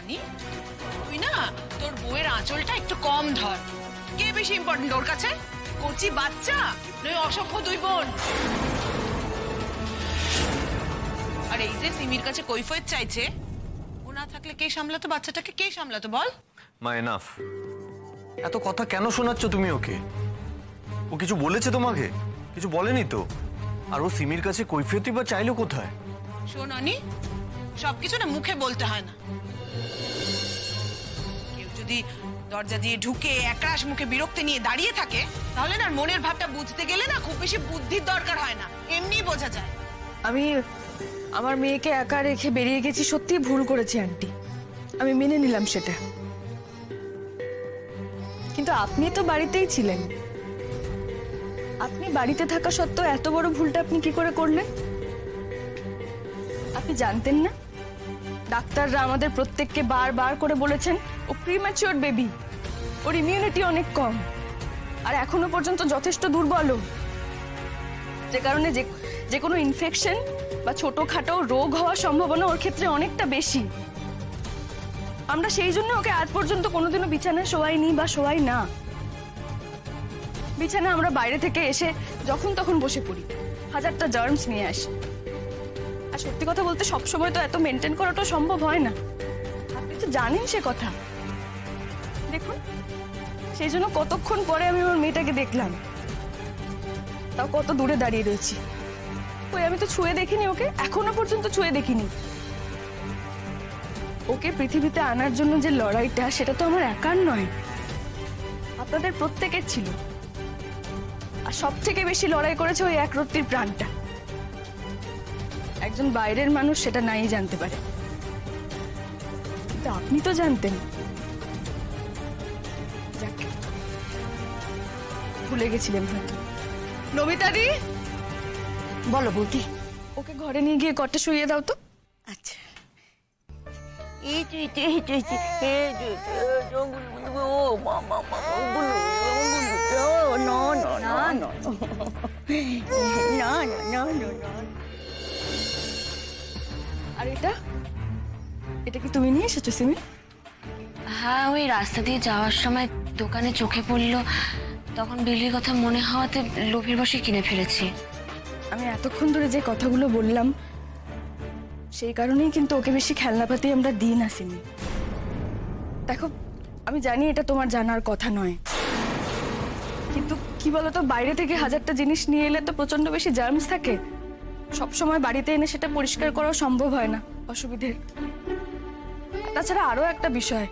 অনি, তুই না তোর বউয়ের আঁচলটা একটু কম ধর। কে বেশি ইম্পর্টেন্ট ওর কাছে, কচি বাচ্চা নয় অসভ্য দুই বোন? আর এই যে সিমির কাছে কৈফিয়ত চাইছে, ও না থাকলে কে সামলাতো বাচ্চাটাকে, কে সামলাতো বল? মা এনাফ, এত কথা কেন শোনাচ্ছ তুমি ওকে? ও কিছু বলেছে তোমাকে? কিছু বলেনি তো। আর ও সিমির কাছে কৈফিয়তই বা চাইলো কোথায়? শোন অনি, সবকিছু না মুখে বলতে হয় না। কেউ যদি দরজা দিয়ে ঢুকে একরাশ মুখে বিরক্তি নিয়ে দাঁড়িয়ে থাকে, তাহলে না মনের ভাবটা বুঝতে গেলে না খুব বেশি বুদ্ধির দরকার হয় না, এমনি বোঝা যায়। আমি আমার মেয়েকে একা রেখে বেরিয়ে গেছি, সত্যি ভুল করেছি আন্টি, আমি মেনে নিলাম সেটা। কিন্তু আপনি তো বাড়িতেই ছিলেন, আপনি বাড়িতে থাকা সত্ত্বেও এত বড় ভুলটা আপনি কি করে করলেন? আপনি জানতেন না ডাক্তাররা আমাদের প্রত্যেককে বারবার করে বলেছেন ও প্রিম্যাচিওর বেবি, ওর ইমিউনিটি অনেক কম, আর এখনো পর্যন্ত যথেষ্ট দুর্বল, যে কারণে যে কোনো ইনফেকশন বা ছোটখাটো রোগ হওয়ার সম্ভাবনা ওর ক্ষেত্রে অনেকটা বেশি। আমরা সেই জন্য ওকে আজ পর্যন্ত কোনোদিনও বিছানায় শোয়াইনি বা শোয়াই না। বিছানা আমরা বাইরে থেকে এসে যখন তখন বসে পড়ি, হাজারটা জার্মস নিয়ে আসি। আর সত্যি কথা বলতে সবসময় তো এত মেনটেন করাটা সম্ভব হয় না, আপনি তো জানেন সে কথা। দেখুন, সেই জন্য কতক্ষণ পরে আমি আমার মেয়েটাকে দেখলাম, তাও কত দূরে দাঁড়িয়ে রয়েছি। ওই আমি তো ছুঁয়ে দেখিনি ওকে, এখনো পর্যন্ত ছুঁয়ে দেখিনি। ওকে পৃথিবীতে আনার জন্য যে লড়াইটা, সেটা তো আমার একার নয়, আপনাদের প্রত্যেকের ছিল। আর সব থেকে বেশি লড়াই করেছে ওই একরত্তির প্রাণটা। একজন বাইরের মানুষ সেটা নাই জানতে পারে, কিন্তু আপনি তো জানতেন। যাক, ভুলে গেছিলেন হয়তো। নমিতাদি, বলো বৌদি। ওকে ঘরে নিয়ে গিয়ে কটে শুইয়ে দাও তো। আচ্ছা, এই তো এই তো এই তো এই তো এই তো ও মামা না না না না না না না না। আর এটা এটা কি তুমি নিয়ে এসেছো সিমি? হ্যাঁ, ওই রাস্তা দিয়ে যাওয়ার সময় দোকানে চোখে পড়লো, তখন বিলির কথা মনে হওয়াতে লোভের বশে কিনে ফেলেছি। আমি এতক্ষণ ধরে যে কথাগুলো বললাম, সেই কারণেই কিন্তু ওকে বেশি খেলনাপাতি আমরা দিই না সিমি। দেখো, আমি জানি এটা তোমার জানার কথা নয়, কিন্তু কি বলতো, বাইরে থেকে হাজারটা জিনিস নিয়ে এলে তো প্রচন্ড বেশি জার্মস থাকে। সবসময় বাড়িতে এনে সেটা পরিষ্কার করা সম্ভব হয় না, অসুবিধে। তাছাড়া আরো একটা বিষয়,